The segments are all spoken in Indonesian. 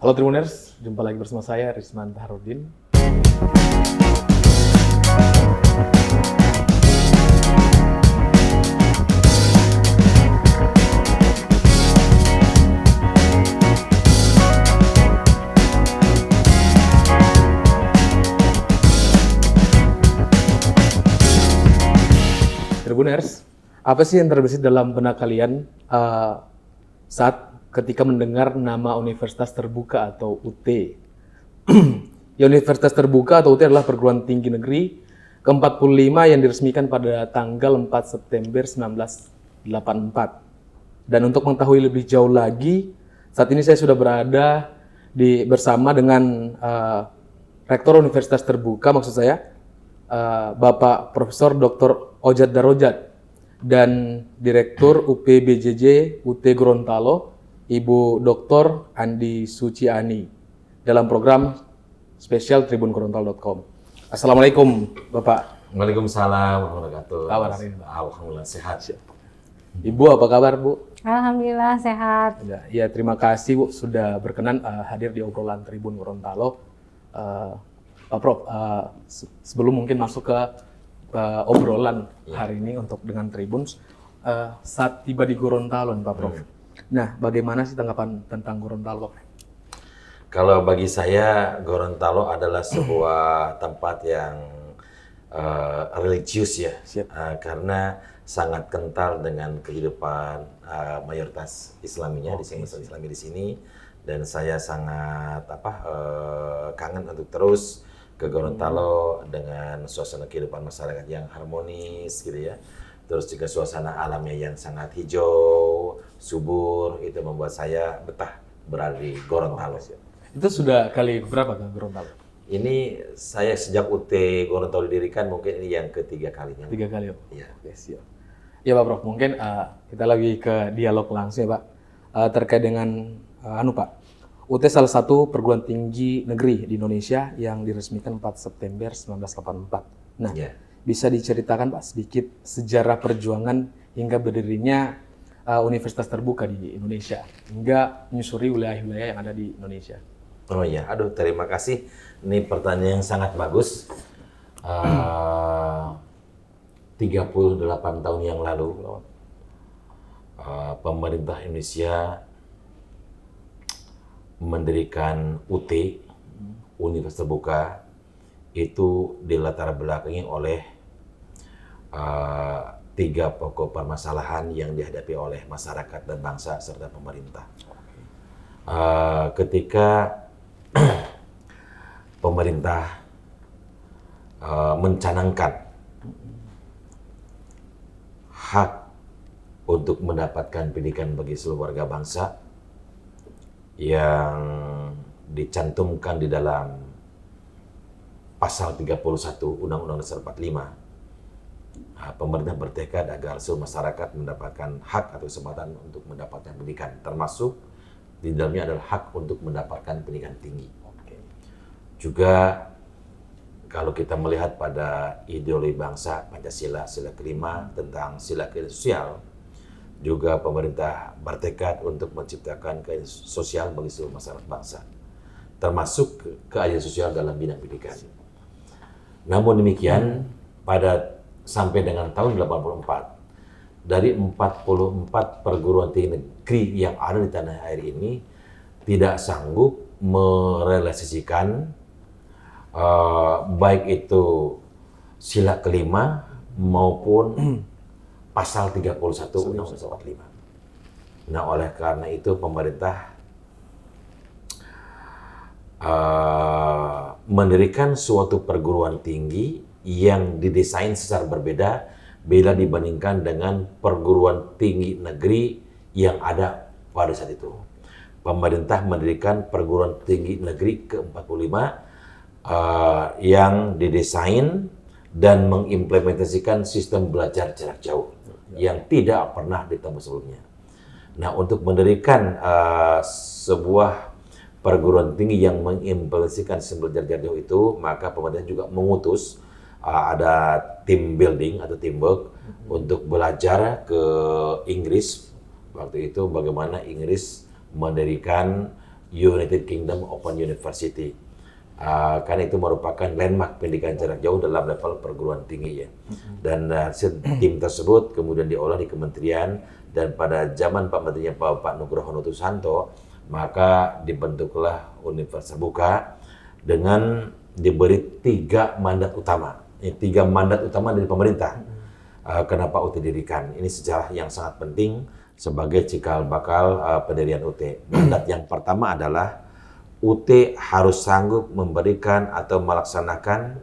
Halo Tribuners, jumpa lagi bersama saya Risman Taharudin. Tribuners, apa sih yang terbesit dalam benak kalian saat ketika mendengar nama Universitas Terbuka atau UT? Ya, Universitas Terbuka atau UT adalah perguruan tinggi negeri ke-45 yang diresmikan pada tanggal 4 September 1984. Dan untuk mengetahui lebih jauh lagi, saat ini saya sudah berada bersama dengan Rektor Universitas Terbuka, maksud saya, Bapak Profesor Dr. Ojad Darojat, dan Direktur UPBJJ UT Gorontalo, Ibu Dr. Andi Suciani, dalam program spesial tribungorontalo.com. Assalamualaikum, Bapak. Waalaikumsalam warahmatullahi wabarakatuh. Kabar hari ini, Pak? Alhamdulillah sehat. Ibu, apa kabar, Bu? Alhamdulillah sehat. Ya, terima kasih, Bu, sudah berkenan hadir di obrolan Tribun Gorontalo. Pak Prof, sebelum mungkin masuk ke obrolan hari ini untuk dengan Tribun, saat tiba di Gorontalo nih, Pak Prof. Nah, bagaimana sih tanggapan tentang Gorontalo, Pak? Kalau bagi saya Gorontalo adalah sebuah tempat yang religius ya, karena sangat kental dengan kehidupan mayoritas Islaminya di sini, Islami di sini, dan saya sangat kangen untuk terus ke Gorontalo dengan suasana kehidupan masyarakat yang harmonis gitu ya. Terus juga suasana alamnya yang sangat hijau, subur, itu membuat saya betah berada di Gorontalo. Itu sudah kali berapa ke Gorontalo? Ini saya sejak UT Gorontalo didirikan mungkin ini yang ketiga kalinya. 3 kali, Pak? Iya. Oke, siap. Ya, Pak Prof, mungkin kita lagi ke dialog langsung ya, Pak. Terkait dengan, Pak, UT salah satu perguruan tinggi negeri di Indonesia yang diresmikan 4 September 1984. Nah, bisa diceritakan, Pak, sedikit sejarah perjuangan hingga berdirinya Universitas Terbuka di Indonesia, hingga menyusuri wilayah-wilayah yang ada di Indonesia. Oh iya, aduh terima kasih. Ini pertanyaan yang sangat bagus. 38 tahun yang lalu, pemerintah Indonesia mendirikan UT, Universitas Terbuka, itu dilatar belakangi oleh 3 pokok permasalahan yang dihadapi oleh masyarakat dan bangsa serta pemerintah. Ketika pemerintah mencanangkan hak untuk mendapatkan pendidikan bagi seluruh warga bangsa yang dicantumkan di dalam pasal 31 Undang-Undang Dasar 45, pemerintah bertekad agar seluruh masyarakat mendapatkan hak atau kesempatan untuk mendapatkan pendidikan, termasuk di dalamnya adalah hak untuk mendapatkan pendidikan tinggi. Juga kalau kita melihat pada ideologi bangsa Pancasila, sila kelima tentang sila keadilan sosial, juga pemerintah bertekad untuk menciptakan keadilan sosial bagi seluruh masyarakat bangsa, termasuk keadilan sosial dalam bidang pendidikan. Namun demikian, sampai dengan tahun 84, dari 44 perguruan tinggi negeri yang ada di tanah air ini tidak sanggup merealisasikan baik itu sila kelima maupun pasal 31 Undang-Undang 45. Nah, oleh karena itu pemerintah mendirikan suatu perguruan tinggi yang didesain secara berbeda bila dibandingkan dengan perguruan tinggi negeri yang ada pada saat itu. Pemerintah mendirikan perguruan tinggi negeri ke-45 yang didesain dan mengimplementasikan sistem belajar jarak jauh yang tidak pernah ditembus sebelumnya. Nah, untuk mendirikan sebuah perguruan tinggi yang mengimplementasikan sistem belajar jarak jauh itu, maka pemerintah juga mengutus ada team building atau teamwork untuk belajar ke Inggris. Waktu itu bagaimana Inggris mendirikan United Kingdom Open University. Karena itu merupakan landmark pendidikan jarak jauh dalam level perguruan tinggi ya. Dan tim tersebut kemudian diolah di kementerian, dan pada zaman Pak Menterinya Pak Nugroho Nutusanto, maka dibentuklah Universitas Terbuka dengan diberi 3 mandat utama. 3 mandat utama dari pemerintah. Kenapa UT didirikan? Ini sejarah yang sangat penting sebagai cikal bakal pendirian UT. Mandat yang pertama adalah UT harus sanggup memberikan atau melaksanakan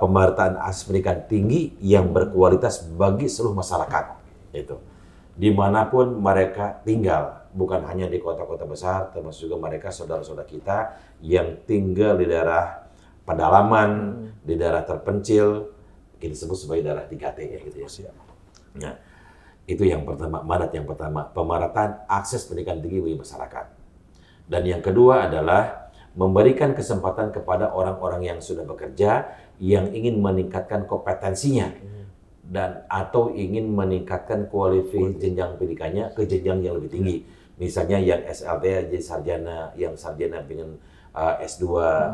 pemerataan akses pendidikan tinggi yang berkualitas bagi seluruh masyarakat. Itu dimanapun mereka tinggal, bukan hanya di kota-kota besar, termasuk juga mereka saudara-saudara kita yang tinggal di daerah pedalaman, di daerah terpencil, kita sebut sebagai daerah 3T ya gitu ya. Nah, itu yang pertama, mandat yang pertama, pemerataan akses pendidikan tinggi bagi masyarakat. Dan yang kedua adalah memberikan kesempatan kepada orang-orang yang sudah bekerja, yang ingin meningkatkan kompetensinya dan atau ingin meningkatkan kualifikasi jenjang pendidikannya ke jenjang yang lebih tinggi. Misalnya yang SLT jadi sarjana, yang sarjana pengen S2,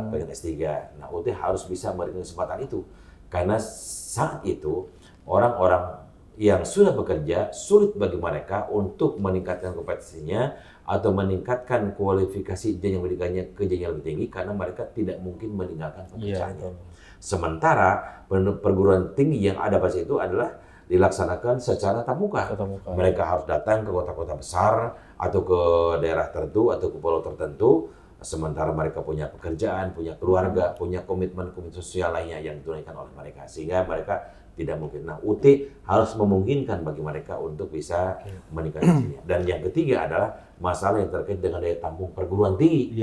pengen S3. Nah, UT harus bisa memberikan kesempatan itu. Karena saat itu orang-orang yang sudah bekerja sulit bagi mereka untuk meningkatkan kompetensinya atau meningkatkan kualifikasi jenjang pendidikannya ke jenjang lebih tinggi karena mereka tidak mungkin meninggalkan pekerjaannya. Sementara perguruan tinggi yang ada pada itu adalah dilaksanakan secara tatap muka. Mereka harus datang ke kota-kota besar atau ke daerah tertentu atau ke pulau tertentu. Sementara mereka punya pekerjaan, punya keluarga, punya komitmen sosial lainnya yang ditunaikan oleh mereka. Sehingga mereka tidak mungkin. Nah, UT harus memungkinkan bagi mereka untuk bisa meningkatkan sini. Dan yang ketiga adalah masalah yang terkait dengan daya tampung perguruan tinggi.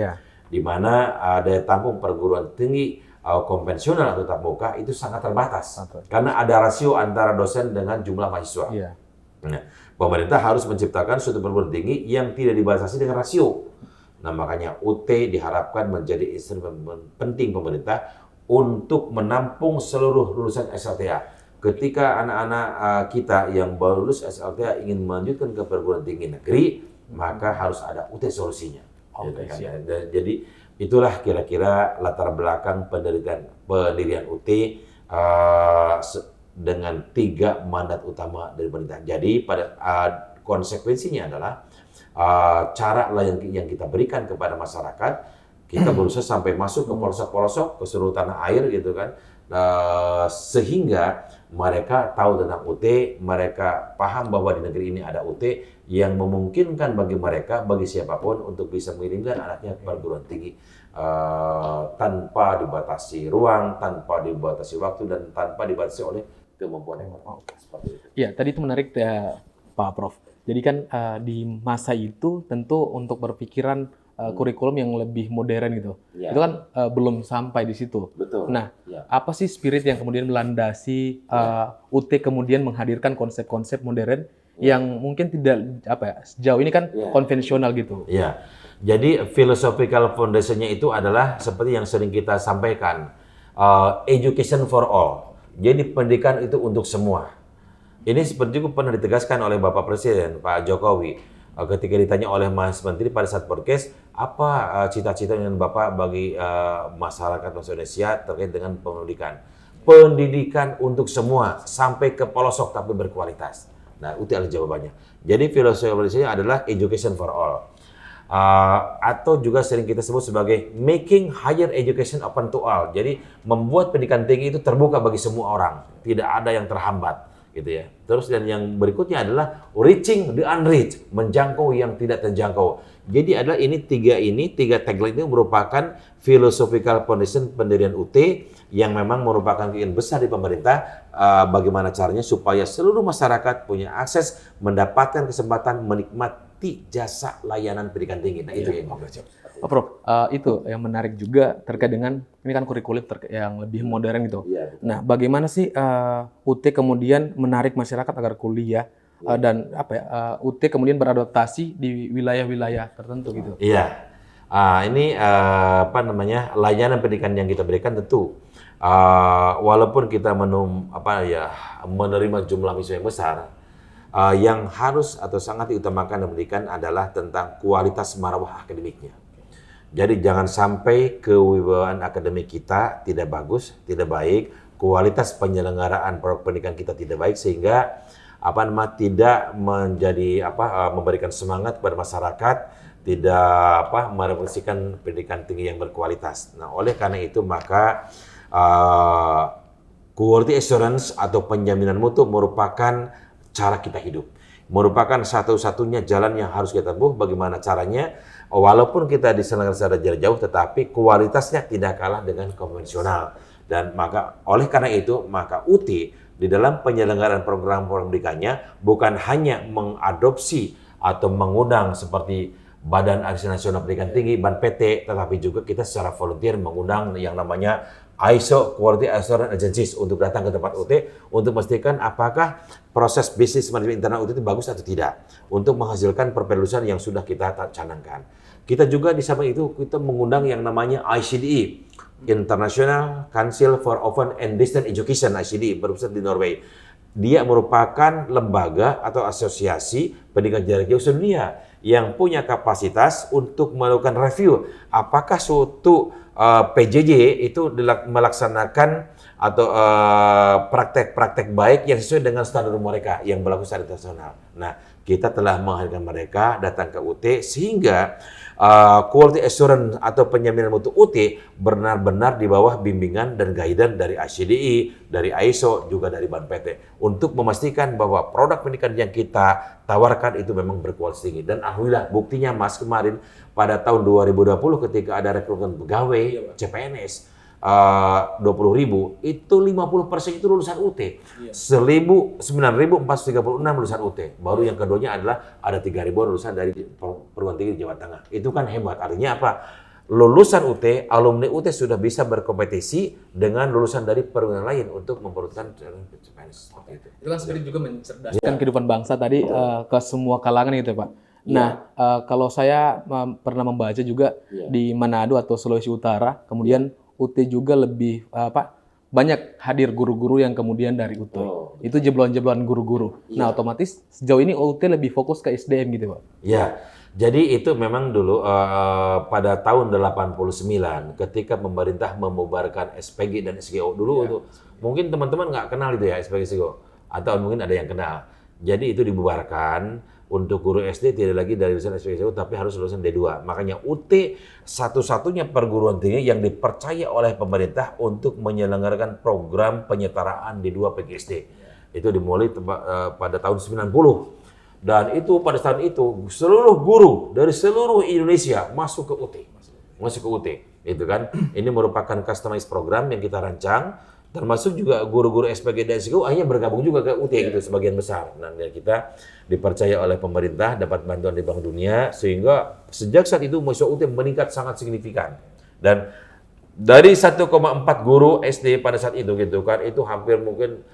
Di mana daya tampung perguruan tinggi konvensional atau tatap muka itu sangat terbatas. Karena ada rasio antara dosen dengan jumlah mahasiswa. Nah, pemerintah harus menciptakan suatu perguruan tinggi yang tidak dibatasi dengan rasio. Nah, makanya UT diharapkan menjadi instrumen penting pemerintah untuk menampung seluruh lulusan SLTA. Ketika anak-anak kita yang baru lulus SLTA ingin melanjutkan ke perguruan tinggi negeri, maka harus ada UT solusinya. Jadi itulah kira-kira latar belakang pendirian UT dengan 3 mandat utama dari pemerintah. Jadi pada konsekuensinya adalah cara yang kita berikan kepada masyarakat, kita berusaha sampai masuk ke pelosok-pelosok, ke seluruh tanah air gitu kan, sehingga mereka tahu tentang UT, mereka paham bahwa di negeri ini ada UT yang memungkinkan bagi mereka, bagi siapapun untuk bisa mengirimkan anaknya ke perguruan tinggi tanpa dibatasi ruang, tanpa dibatasi waktu, dan tanpa dibatasi oleh kemampuan yang seperti itu. Ya, tadi itu menarik ya, Pak Prof. Jadi kan di masa itu tentu untuk berpikiran kurikulum yang lebih modern gitu. Itu kan belum sampai di situ. Betul. Nah, apa sih spirit yang kemudian melandasi UT kemudian menghadirkan konsep-konsep modern yang mungkin tidak sejauh ini kan konvensional gitu. Iya. Jadi philosophical foundation-nya itu adalah seperti yang sering kita sampaikan, education for all. Jadi pendidikan itu untuk semua. Ini seperti juga pernah ditegaskan oleh Bapak Presiden Pak Jokowi ketika ditanya oleh Mas Menteri pada saat podcast, apa cita-cita dengan Bapak bagi masyarakat Indonesia terkait dengan pendidikan? Pendidikan untuk semua sampai ke pelosok tapi berkualitas. Nah, itu adalah jawabannya. Jadi filosofinya adalah education for all. Atau juga sering kita sebut sebagai making higher education open to all. Jadi membuat pendidikan tinggi itu terbuka bagi semua orang, tidak ada yang terhambat. Gitu ya. Terus dan yang berikutnya adalah reaching the unreached, menjangkau yang tidak terjangkau. Jadi adalah tiga tagline itu merupakan philosophical foundation pendirian UT yang memang merupakan keinginan besar di pemerintah bagaimana caranya supaya seluruh masyarakat punya akses mendapatkan kesempatan menikmati jasa layanan pendidikan tinggi. Nah, itu yang Pak Prof, itu yang menarik juga terkait dengan ini kan kurikulum yang lebih modern gitu. Nah, bagaimana sih UT kemudian menarik masyarakat agar kuliah dan UT kemudian beradaptasi di wilayah-wilayah tertentu gitu? Iya, ini layanan pendidikan yang kita berikan tentu walaupun kita menerima jumlah mahasiswa yang besar, yang harus atau sangat diutamakan dan pendidikan adalah tentang kualitas marwah akademiknya. Jadi jangan sampai kewibawaan akademik kita tidak bagus, tidak baik, kualitas penyelenggaraan program pendidikan kita tidak baik sehingga tidak menjadi memberikan semangat kepada masyarakat, tidak merefleksikan pendidikan tinggi yang berkualitas. Nah, oleh karena itu maka quality assurance atau penjaminan mutu merupakan cara kita hidup. Merupakan satu-satunya jalan yang harus kita tempuh. Bagaimana caranya? Walaupun kita diselenggarakan secara jarak jauh, tetapi kualitasnya tidak kalah dengan konvensional. Dan maka oleh karena itu, maka UT di dalam penyelenggaraan program-program pendidikannya bukan hanya mengadopsi atau mengundang seperti Badan Arisan Nasional Pendidikan Tinggi, BANPT, tetapi juga kita secara volunteer mengundang yang namanya ISO Quality Assurance Agencies untuk datang ke tempat UT untuk memastikan apakah proses bisnis manajemen internal UT itu bagus atau tidak untuk menghasilkan perpelusan yang sudah kita canangkan. Kita juga di samping itu kita mengundang yang namanya ICDE, International Council for Open and Distance Education, ICDE, berpusat di Norway. Dia merupakan lembaga atau asosiasi pendidikan jarak jauh sedunia yang punya kapasitas untuk melakukan review apakah suatu PJJ itu melaksanakan atau praktek-praktek baik yang sesuai dengan standar mereka yang berlaku secara internasional. Nah, kita telah menghadirkan mereka datang ke UT sehingga quality assurance atau penjaminan mutu UT benar-benar di bawah bimbingan dan guidance dari ICDI, dari ISO, juga dari BANPT untuk memastikan bahwa produk pendidikan yang kita tawarkan itu memang berkualitas tinggi. Dan alhamdulillah buktinya Mas kemarin pada tahun 2020 ketika ada rekrutmen pegawai CPNS 20.000 itu 50% itu lulusan UT. 9.436 lulusan UT. Baru yang keduanya adalah ada 3.000 lulusan dari perguruan tinggi di Jawa Tengah. Itu kan hebat. Artinya apa? Lulusan UT, alumni UT sudah bisa berkompetisi dengan lulusan dari perguruan lain untuk memperolehkan CPNS. Itu kan sebenarnya juga mencerdaskan kehidupan bangsa tadi ke semua kalangan gitu ya, Pak. Nah, kalau saya pernah membaca juga di Manado atau Sulawesi Utara, kemudian UT juga lebih banyak hadir guru-guru yang kemudian dari UT. Itu jebloan-jebloan guru-guru. Nah, otomatis sejauh ini UT lebih fokus ke SDM gitu, Pak. Ya, jadi itu memang dulu pada tahun 89 ketika pemerintah membubarkan SPG dan SGO dulu itu mungkin teman-teman nggak kenal itu ya SPG SGO atau mungkin ada yang kenal. Jadi itu dibubarkan. Untuk guru SD tidak lagi dari lulusan SPG tapi harus lulusan D2. Makanya UT satu-satunya perguruan tinggi yang dipercaya oleh pemerintah untuk menyelenggarakan program penyetaraan D2 PGSD. Itu dimulai pada tahun 90. Dan itu pada saat itu seluruh guru dari seluruh Indonesia masuk ke UT. Masuk ke UT. Itu kan. Ini merupakan customized program yang kita rancang. Termasuk juga guru-guru SPG dan SGO akhirnya bergabung juga ke UT gitu sebagian besar. Nah, kita dipercaya oleh pemerintah, dapat bantuan dari Bank Dunia sehingga sejak saat itu mahasiswa UT meningkat sangat signifikan. Dan dari 1,4 guru SD pada saat itu gitu kan itu hampir mungkin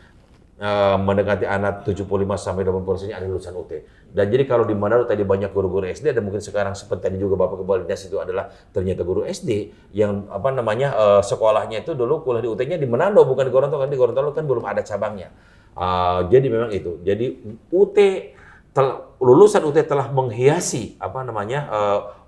mendekati anak 75-80% ada lulusan UT. Dan jadi kalau di Manado tadi banyak guru-guru SD dan mungkin sekarang seperti tadi juga Bapak Kepala Dinas itu adalah ternyata guru SD yang sekolahnya itu dulu kuliah di UT-nya di Manado bukan di Gorontalo kan di Gorontalo kan belum ada cabangnya. Jadi memang itu. Jadi lulusan UT telah menghiasi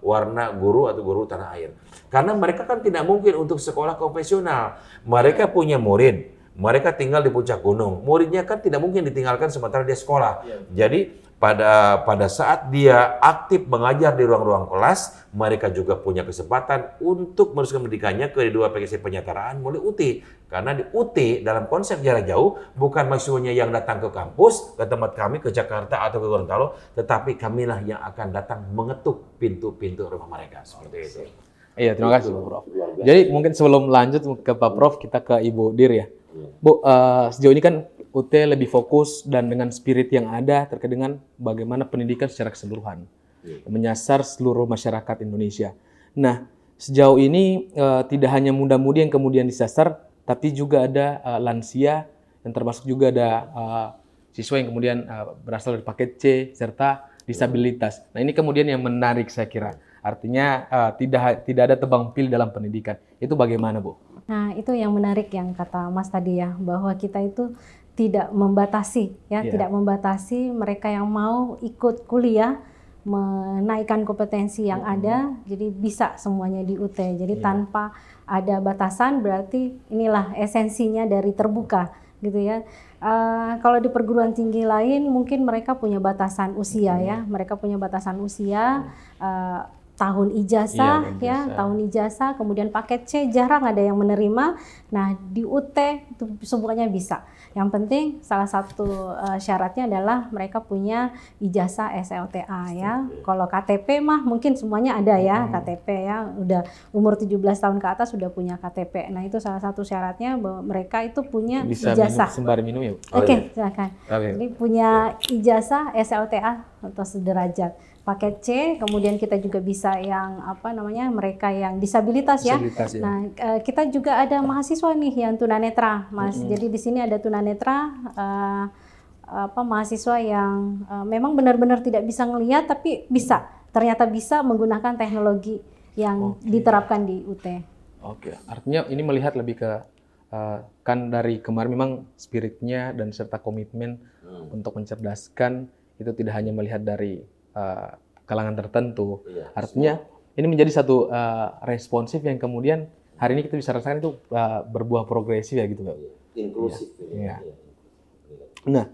warna guru atau guru tanah air. Karena mereka kan tidak mungkin untuk sekolah konvensional. Mereka punya murid. Mereka tinggal di puncak gunung. Muridnya kan tidak mungkin ditinggalkan sementara dia sekolah. Jadi pada saat dia aktif mengajar di ruang-ruang kelas, mereka juga punya kesempatan untuk meneruskan pendidikannya ke D2 PGSD penyetaraan melalui UT. Karena di UT dalam konsep jarak jauh bukan mahasiswanya yang datang ke kampus, ke tempat kami, ke Jakarta atau ke Gorontalo, tetapi kamilah yang akan datang mengetuk pintu-pintu rumah mereka. Seperti itu. Iya, terima kasih, Prof. Jadi mungkin sebelum lanjut ke Pak Prof, kita ke Ibu Dir ya. Bu, sejauh ini kan UT lebih fokus dan dengan spirit yang ada terkait dengan bagaimana pendidikan secara keseluruhan menyasar seluruh masyarakat Indonesia. Nah, sejauh ini tidak hanya muda-mudi yang kemudian disasar, tapi juga ada lansia yang termasuk juga ada siswa yang kemudian berasal dari paket C serta disabilitas. Nah, ini kemudian yang menarik saya kira. Artinya tidak ada tebang pilih dalam pendidikan. Itu bagaimana, Bu? Nah, itu yang menarik yang kata Mas tadi ya, bahwa kita itu tidak membatasi ya, tidak membatasi mereka yang mau ikut kuliah menaikkan kompetensi yang ada, jadi bisa semuanya di UT. Jadi tanpa ada batasan, berarti inilah esensinya dari terbuka, gitu ya. Kalau di perguruan tinggi lain mungkin mereka punya batasan usia ya, mereka punya batasan usia. Tahun ijazah tahun ijazah, kemudian paket C jarang ada yang menerima. Nah di UT itu semuanya bisa. Yang penting salah satu syaratnya adalah mereka punya ijazah SLTA ya. Kalau KTP mah mungkin semuanya ada ya, KTP ya, udah umur 17 tahun ke atas sudah punya KTP. Nah itu salah satu syaratnya bahwa mereka itu punya Bisa ijazah. sembari minum ya, Bu? Oke, silakan. Oke. Jadi punya ijazah SLTA atau sederajat. Paket C, kemudian kita juga bisa yang mereka yang disabilitas ya. Disabilitas, ya. Nah, kita juga ada mahasiswa nih yang tunanetra, Mas. Jadi di sini ada tunanetra mahasiswa yang memang benar-benar tidak bisa ngelihat tapi ternyata bisa menggunakan teknologi yang diterapkan di UT. Oke, artinya ini melihat lebih ke kan dari kemarin memang spiritnya dan serta komitmen untuk mencerdaskan itu tidak hanya melihat dari kalangan tertentu. Artinya ini menjadi satu responsif yang kemudian hari ini kita bisa rasakan itu berbuah progresif ya gitu, Pak. Inklusif. Ya. Nah,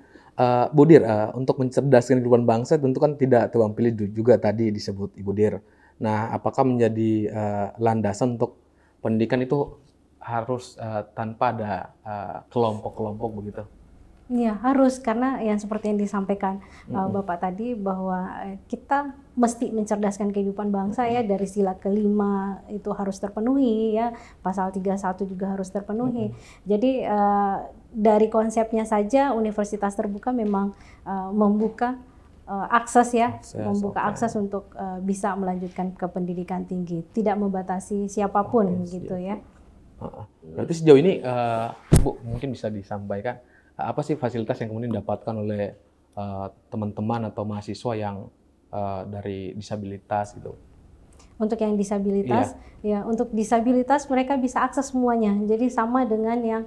Bu Dir, untuk mencerdaskan kehidupan bangsa tentu kan tidak tebang pilih juga tadi disebut Ibu Dir. Nah, apakah menjadi landasan untuk pendidikan itu harus tanpa ada kelompok-kelompok begitu? Iya harus, karena yang seperti yang disampaikan Bapak tadi bahwa kita mesti mencerdaskan kehidupan bangsa ya, dari sila kelima itu harus terpenuhi ya, pasal 31 juga harus terpenuhi. Jadi dari konsepnya saja universitas terbuka memang membuka akses ya, akses untuk bisa melanjutkan ke pendidikan tinggi, tidak membatasi siapapun gitu ya. Berarti sejauh ini Bu mungkin bisa disampaikan apa sih fasilitas yang kemudian didapatkan oleh teman-teman atau mahasiswa yang dari disabilitas gitu? Untuk yang disabilitas, untuk disabilitas mereka bisa akses semuanya. Jadi sama dengan yang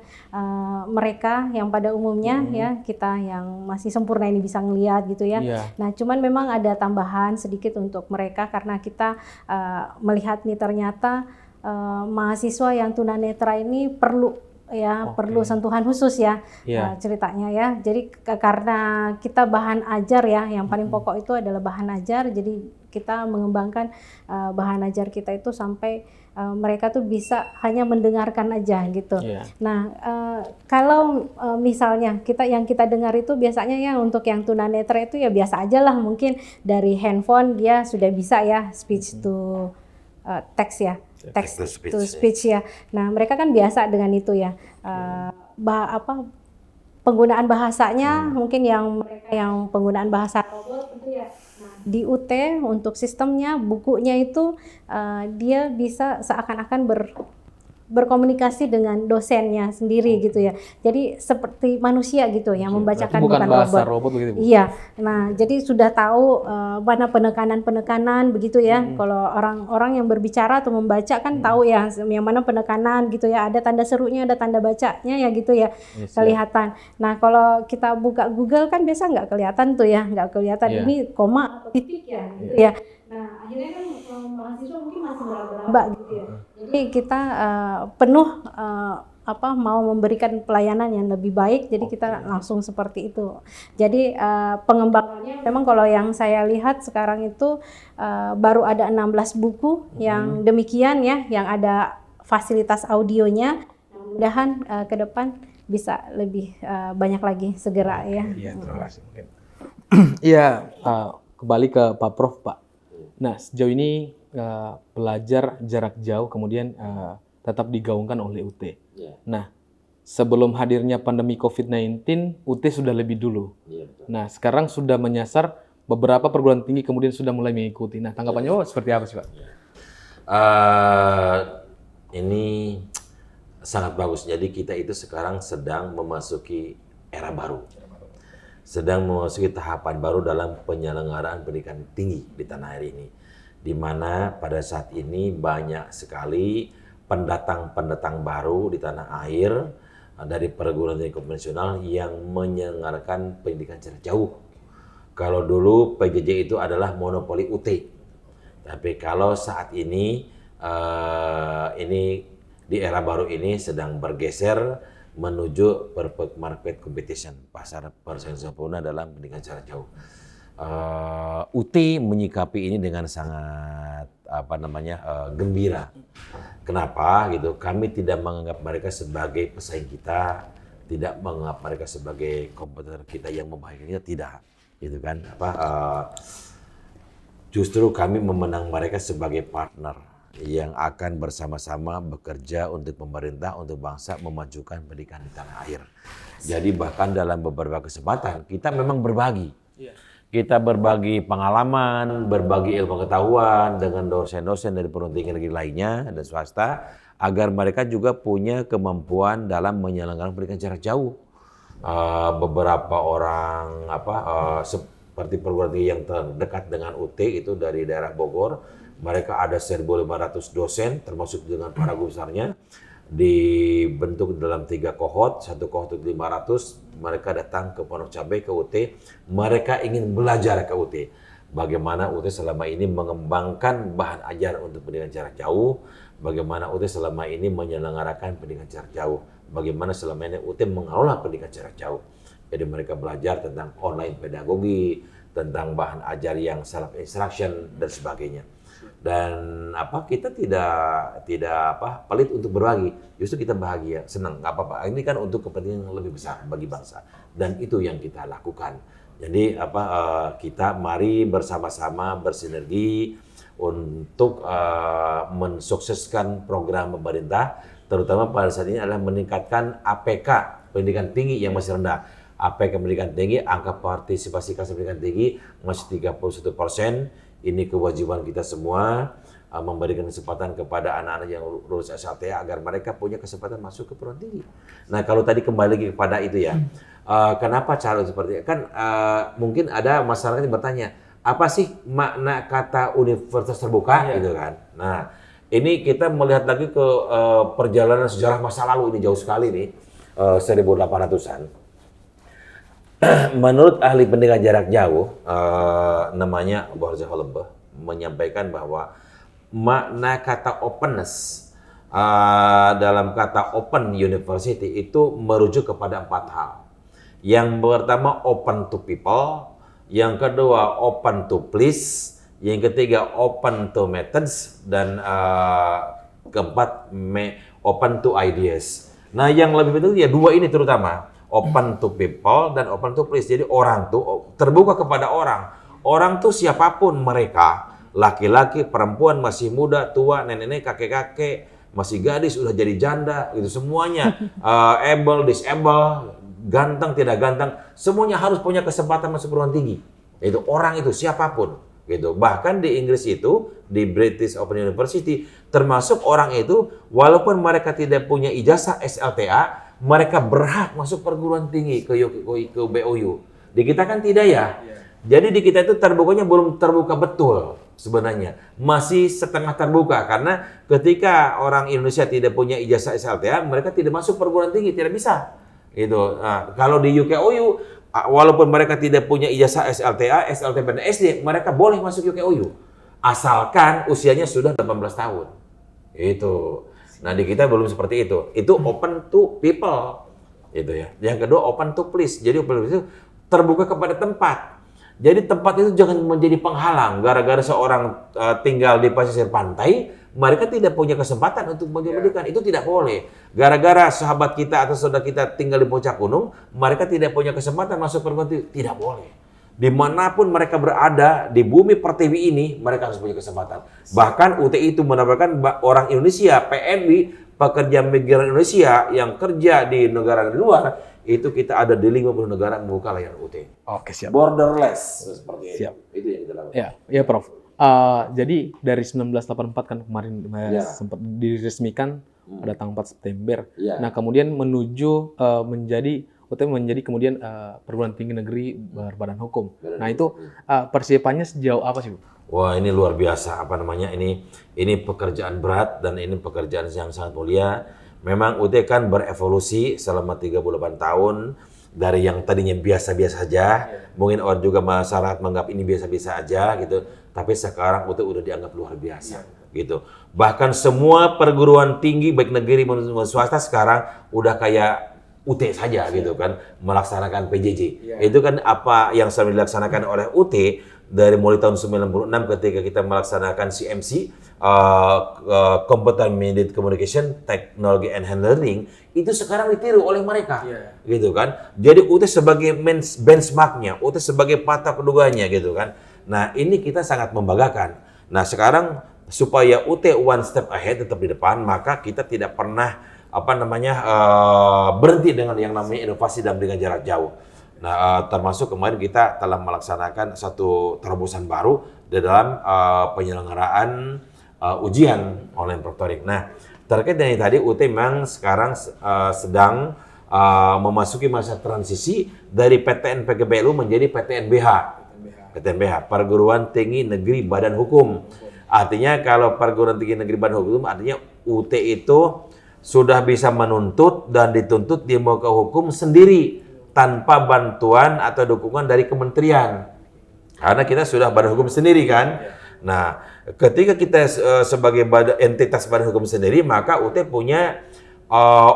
mereka yang pada umumnya ya, kita yang masih sempurna ini bisa ngelihat gitu ya. Nah, cuman memang ada tambahan sedikit untuk mereka karena kita melihat nih ternyata mahasiswa yang tunanetra ini perlu sentuhan khusus ya, ceritanya ya. Jadi karena kita bahan ajar ya, yang paling pokok itu adalah bahan ajar. Jadi kita mengembangkan bahan ajar kita itu sampai mereka tuh bisa hanya mendengarkan aja gitu. Nah, kalau misalnya yang kita dengar itu biasanya ya untuk yang tunanetra itu ya biasa aja lah, mungkin dari handphone dia sudah bisa ya speech to text ya. Text to speech ya. Nah, mereka kan biasa dengan itu ya. Penggunaan bahasanya mungkin yang mereka yang penggunaan bahasa robot itu ya. Di UT untuk sistemnya, bukunya itu dia bisa seakan-akan berkomunikasi dengan dosennya sendiri gitu ya. Jadi seperti manusia gitu yang membacakan, bukan bahasa robot begitu, Bu? Iya. Nah, jadi sudah tahu mana penekanan begitu ya. Kalau orang-orang yang berbicara atau membaca kan tahu ya yang mana penekanan gitu ya. Ada tanda serunya, ada tanda bacanya ya gitu ya. Kelihatan. Nah, kalau kita buka Google kan biasa nggak kelihatan tuh ya, nggak kelihatan ini koma atau titik ya gitu ya. Nah, akhirnya kan mahasiswa mungkin masih meraba-raba gitu ya. Jadi kita penuh mau memberikan pelayanan yang lebih baik, jadi kita langsung seperti itu. Jadi pengembangannya memang kalau yang saya lihat sekarang itu baru ada 16 buku yang demikian ya, yang ada fasilitas audionya. Mudah-mudahan ke depan bisa lebih banyak lagi segera ya. Iya, terima kasih. Iya, kembali ke Pak Prof, Pak. Nah, sejauh ini belajar jarak jauh kemudian tetap digaungkan oleh UT. Nah, sebelum hadirnya pandemi COVID-19, UT sudah lebih dulu. Nah, sekarang sudah menyasar beberapa perguruan tinggi kemudian sudah mulai mengikuti. Nah, tanggapannya seperti apa sih, Pak? Ini sangat bagus. Jadi kita itu sekarang sedang memasuki era baru. Sedang memasuki tahapan baru dalam penyelenggaraan pendidikan tinggi di tanah air ini, di mana pada saat ini banyak sekali pendatang baru di tanah air dari perguruan tinggi konvensional yang menyelenggarakan pendidikan jarak jauh, Kalau dulu PJJ itu adalah monopoli UT. Tapi kalau saat ini di era baru ini sedang bergeser menuju perfect market competition, pasar persaingan sempurna dalam pendidikan jarak jauh. UT menyikapi ini dengan sangat gembira. Kenapa gitu? Kami tidak menganggap mereka sebagai pesaing kita, tidak menganggap mereka sebagai kompetitor kita yang membahayakan kita, tidak, gitu kan? Justru kami memandang mereka sebagai partner yang akan bersama-sama bekerja untuk pemerintah, untuk bangsa memajukan pendidikan di tanah air. Jadi bahkan dalam beberapa kesempatan kita memang berbagi. Kita berbagi pengalaman, berbagi ilmu pengetahuan dengan dosen-dosen dari perguruan tinggi negeri lainnya dan swasta, agar mereka juga punya kemampuan dalam menyelenggarakan pendidikan jarak jauh. Beberapa orang seperti perguruan tinggi yang terdekat dengan UT itu dari daerah Bogor, mereka ada 1.500 dosen termasuk dengan para guru besarnya, dibentuk dalam 3 kohort, 1 kohort itu 500, mereka datang ke Pondok Cabai, ke UT, mereka ingin belajar ke UT. Bagaimana UT selama ini mengembangkan bahan ajar untuk pendidikan jarak jauh, bagaimana UT selama ini menyelenggarakan pendidikan jarak jauh, bagaimana selama ini UT mengelola pendidikan jarak jauh. Jadi mereka belajar tentang online pedagogi, tentang bahan ajar yang self instruction dan sebagainya. Dan kita tidak pelit untuk berbagi, justru kita bahagia, senang, nggak apa-apa. Ini kan untuk kepentingan yang lebih besar bagi bangsa, dan itu yang kita lakukan. Jadi kita mari bersama-sama bersinergi untuk mensukseskan program pemerintah, terutama pada saat ini adalah meningkatkan APK pendidikan tinggi yang masih rendah. APK pendidikan tinggi, angka partisipasi kelas pendidikan tinggi masih 31%. Ini kewajiban kita semua memberikan kesempatan kepada anak-anak yang lulus SLTA agar mereka punya kesempatan masuk ke perguruan tinggi. Nah, kalau tadi kembali lagi kepada itu ya, kenapa calon seperti itu? Kan mungkin ada masyarakat yang bertanya, apa sih makna kata universitas terbuka gitu kan? Nah, ini kita melihat lagi ke perjalanan sejarah masa lalu, ini jauh sekali nih, 1800-an. Menurut ahli pendidikan jarak jauh, namanya Borja Hollenbach, menyampaikan bahwa makna kata openness dalam kata open university itu merujuk kepada 4 hal. Yang pertama open to people, yang kedua open to place, yang ketiga open to methods, dan keempat open to ideas. Nah, yang lebih penting ya 2 ini terutama. Open to people dan open to place. Jadi orang tuh terbuka kepada orang. Orang tuh siapapun mereka, laki-laki, perempuan, masih muda, tua, nenek-nenek, kakek-kakek, masih gadis, udah jadi janda, itu semuanya able, disable, ganteng, tidak ganteng, semuanya harus punya kesempatan masuk perguruan tinggi. Itu orang itu siapapun, gitu. Bahkan di Inggris itu, di British Open University, termasuk orang itu, walaupun mereka tidak punya ijazah SLTA, mereka berhak masuk perguruan tinggi ke BOU. Di kita kan tidak ya. Jadi di kita itu terbukanya belum terbuka betul sebenarnya. Masih setengah terbuka karena ketika orang Indonesia tidak punya ijazah SLTA, mereka tidak masuk perguruan tinggi, tidak bisa. Gitu. Nah, kalau di UKOU, walaupun mereka tidak punya ijazah SLTA, SLTP dan SD, mereka boleh masuk UKOU. Asalkan usianya sudah 18 tahun. Itu. Nah, di kita belum seperti itu. Itu open to people. Itu ya. Yang kedua open to place. Jadi open to place itu terbuka kepada tempat. Jadi tempat itu jangan menjadi penghalang. Gara-gara seorang tinggal di pesisir pantai, mereka tidak punya kesempatan untuk pendidikan. Itu tidak boleh. Gara-gara sahabat kita atau saudara kita tinggal di puncak gunung, mereka tidak punya kesempatan masuk perguruan tinggi. Tidak boleh. Dimanapun mereka berada di bumi pertiwi ini, mereka harus punya kesempatan. Bahkan UTI itu menawarkan orang Indonesia, PMI, pekerja migran Indonesia yang kerja di negara luar, itu kita ada di 50 negara membuka layanan UTI. Oke, siap. Borderless, seperti siap. Itu yang kita lakukan. Ya, Prof. Jadi dari 1984 kan kemarin sempat diresmikan pada tanggal 4 September. Nah, kemudian menuju menjadi kemudian perguruan tinggi negeri berbadan hukum. Nah, itu persiapannya sejauh apa sih, Bu? Wah, ini luar biasa ini pekerjaan berat dan ini pekerjaan yang sangat mulia. Memang UT kan berevolusi selama 38 tahun. dari yang tadinya biasa-biasa saja, mungkin orang juga masyarakat menganggap ini biasa-biasa aja gitu, tapi sekarang UT udah dianggap luar biasa gitu. Bahkan semua perguruan tinggi baik negeri maupun swasta sekarang udah kayak UT saja gitu kan, melaksanakan PJJ. Itu kan apa yang selalu dilaksanakan oleh UT dari mulai tahun 96 ketika kita melaksanakan CMC, Competent Communication, Technology and Learning, itu sekarang ditiru oleh mereka, gitu kan. Jadi UT sebagai benchmarknya, UT sebagai patok keduganya, gitu kan. Nah ini kita sangat membanggakan. Nah sekarang supaya UT one step ahead, tetap di depan, maka kita tidak pernah berhenti dengan yang namanya inovasi dan pendidikan jarak jauh. Nah, termasuk kemarin kita telah melaksanakan satu terobosan baru di dalam penyelenggaraan ujian online proctoring. Nah, terkait dengan tadi UT memang sekarang sedang memasuki masa transisi dari PTN PGBLU menjadi PTNBH. PTNBH, Perguruan Tinggi Negeri Badan Hukum. Artinya kalau Perguruan Tinggi Negeri Badan Hukum artinya UT itu sudah bisa menuntut dan dituntut di muka hukum sendiri tanpa bantuan atau dukungan dari kementerian. Karena kita sudah badan hukum sendiri kan. Nah, ketika kita sebagai entitas badan hukum sendiri, maka UT punya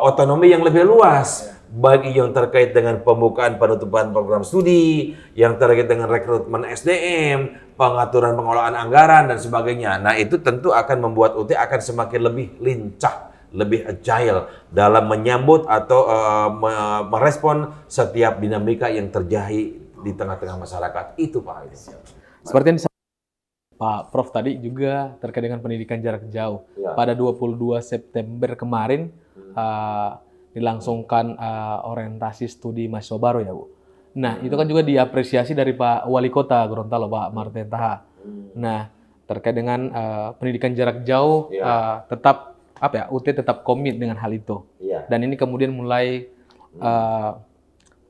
otonomi yang lebih luas bagi yang terkait dengan pembukaan penutupan program studi, yang terkait dengan rekrutmen SDM, pengaturan pengelolaan anggaran dan sebagainya. Nah, itu tentu akan membuat UT akan semakin lebih lincah, lebih agile dalam menyambut atau merespon setiap dinamika yang terjadi di tengah-tengah masyarakat. Itu Pak. Seperti yang disampaikan Pak Prof tadi juga terkait dengan pendidikan jarak jauh. Pada 22 September kemarin dilangsungkan orientasi studi mahasiswa baru ya Bu. Nah itu kan juga diapresiasi dari Pak Wali Kota Gorontalo, Pak Martin Taha. Nah terkait dengan pendidikan jarak jauh tetap UT tetap komit dengan hal itu. Dan ini kemudian mulai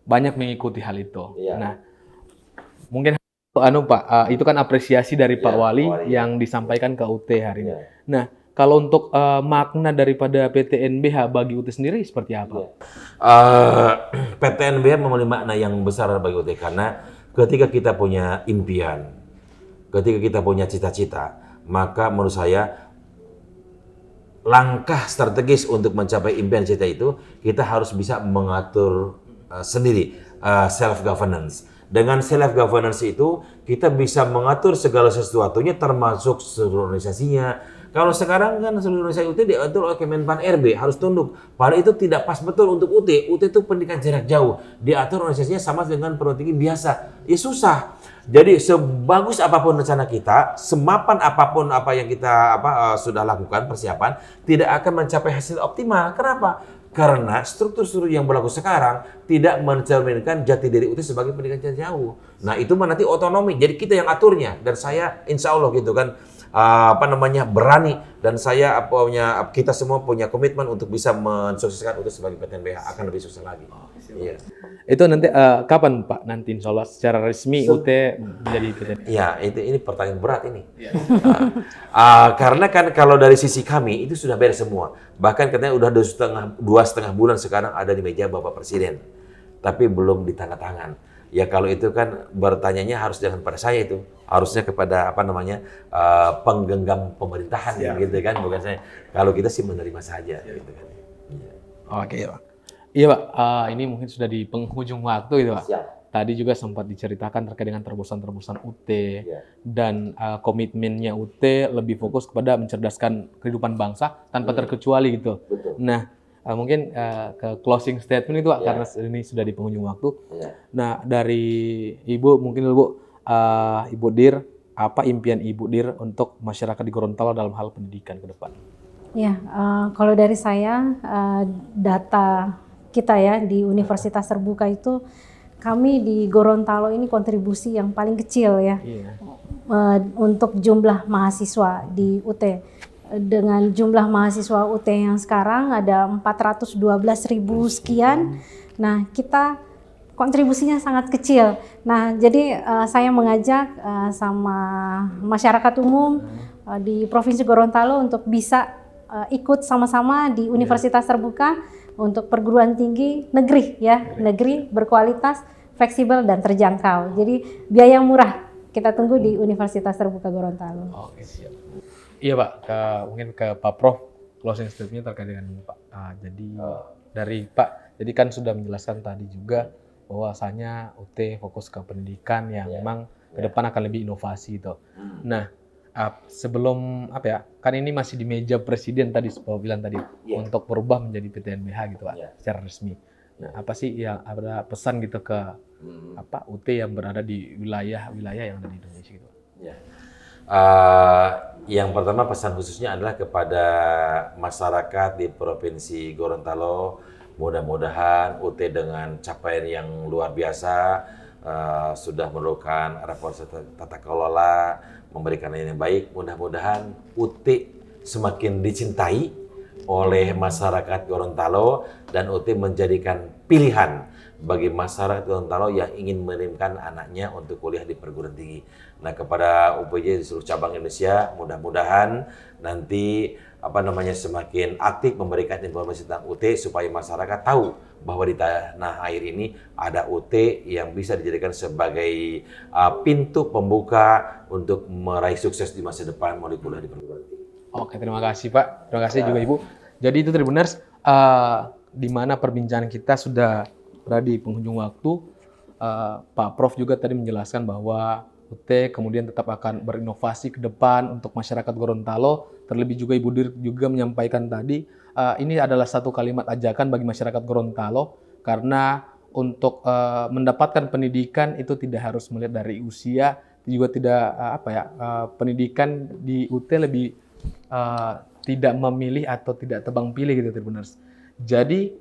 banyak mengikuti hal itu. Nah, mungkin Pak, itu kan apresiasi dari Pak Wali yang disampaikan ke UT hari ini. Nah, kalau untuk makna daripada PTNBH bagi UT sendiri seperti apa? PTNBH memiliki makna yang besar bagi UT karena ketika kita punya impian, ketika kita punya cita-cita, maka menurut saya langkah strategis untuk mencapai impian cita itu, kita harus bisa mengatur sendiri, self-governance. Dengan self-governance itu, kita bisa mengatur segala sesuatunya, termasuk seluruh organisasinya. Kalau sekarang kan seluruh organisasi UT diatur oleh Kemenpan RB, harus tunduk. Padahal itu tidak pas betul untuk UT. UT itu pendidikan jarak jauh. Diatur organisasinya sama dengan perguruan tinggi biasa. Ya susah. Jadi sebagus apapun rencana kita, semapan apapun apa yang kita sudah lakukan persiapan, tidak akan mencapai hasil optimal. Kenapa? Karena struktur-struktur yang berlaku sekarang tidak mencerminkan jati diri UT sebagai pendidikan jarak jauh. Nah itu nanti otonomi, jadi kita yang aturnya. Dan saya insya Allah gitu kan, berani, dan kita semua punya komitmen untuk bisa mensukseskan UT sebagai PTNBH, akan lebih sukses lagi. Iya. Itu nanti kapan Pak? Nanti insya Allah secara resmi UT menjadi PTNBH. Ya, ini pertanyaan berat ini. Karena kan kalau dari sisi kami itu sudah beres semua. Bahkan katanya udah 2,5 bulan sekarang ada di meja Bapak Presiden, tapi belum ditandatangan. Ya kalau itu kan bertanyanya harus jangan pada saya itu, harusnya kepada penggenggam pemerintahan gitu kan, bukan saya. Kalau kita sih menerima saja gitu kan. Oke Pak. Iya Pak, ini mungkin sudah di penghujung waktu gitu Pak. Tadi juga sempat diceritakan terkait dengan terobosan-terobosan UT dan komitmennya UT lebih fokus kepada mencerdaskan kehidupan bangsa tanpa terkecuali gitu. Nah, mungkin ke closing statement itu Pak, karena ini sudah di penghujung waktu. Nah, dari Ibu, mungkin Ibu Dir, apa impian Ibu Dir untuk masyarakat di Gorontalo dalam hal pendidikan ke depan? Ya, kalau dari saya, data kita ya di Universitas Terbuka itu, kami di Gorontalo ini kontribusi yang paling kecil ya untuk jumlah mahasiswa di UT. Dengan jumlah mahasiswa UT yang sekarang ada 412.000 sekian. Nah, kita kontribusinya sangat kecil. Nah, jadi saya mengajak sama masyarakat umum di Provinsi Gorontalo untuk bisa ikut sama-sama di Universitas Terbuka untuk perguruan tinggi negeri ya, negeri berkualitas, fleksibel dan terjangkau. Jadi biaya murah. Kita tunggu di Universitas Terbuka Gorontalo. Oke, siap. Iya Pak, mungkin ke Pak Prof, closing statement terkait dengan ini Pak. Jadi dari Pak, jadi kan sudah menjelaskan tadi juga bahwasanya UT fokus ke pendidikan yang memang ke depan akan lebih inovasi itu. Nah, sebelum kan ini masih di meja presiden tadi, Bapak bilang tadi untuk berubah menjadi PTNBH gitu Pak, secara resmi. Nah, apa sih yang ada pesan gitu ke UT yang berada di wilayah-wilayah yang ada di Indonesia gitu? Yang pertama pesan khususnya adalah kepada masyarakat di Provinsi Gorontalo, mudah-mudahan UT dengan capaian yang luar biasa sudah melakukan reformasi tata kelola, memberikan yang baik. Mudah-mudahan UT semakin dicintai oleh masyarakat Gorontalo dan UT menjadikan pilihan bagi masyarakat Gorontalo yang ingin mengirimkan anaknya untuk kuliah di perguruan tinggi. Nah, kepada UPJ di seluruh cabang Indonesia, mudah-mudahan nanti semakin aktif memberikan informasi tentang UT supaya masyarakat tahu bahwa di tanah air ini ada UT yang bisa dijadikan sebagai pintu pembuka untuk meraih sukses di masa depan melalui kuliah di perguruan tinggi. Oke, terima kasih Pak. Terima kasih juga Ibu. Jadi itu Tribuners, di mana perbincangan kita sudah berada di penghujung waktu. Pak Prof juga tadi menjelaskan bahwa UT kemudian tetap akan berinovasi ke depan untuk masyarakat Gorontalo. Terlebih juga Ibu Dir juga menyampaikan tadi, ini adalah satu kalimat ajakan bagi masyarakat Gorontalo, karena untuk mendapatkan pendidikan itu tidak harus melihat dari usia, juga tidak pendidikan di UT lebih tidak memilih atau tidak tebang pilih gitu Tribuners. Jadi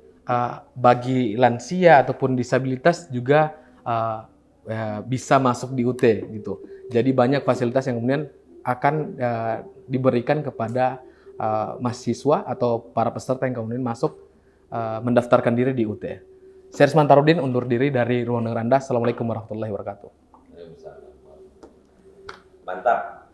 bagi lansia ataupun disabilitas juga bisa masuk di UT gitu. Jadi banyak fasilitas yang kemudian akan diberikan kepada mahasiswa atau para peserta yang kemudian masuk mendaftarkan diri di UT. Saya Risman Tarudin undur diri dari Ruang Dengar Anda. Assalamualaikum warahmatullahi wabarakatuh. Mantap.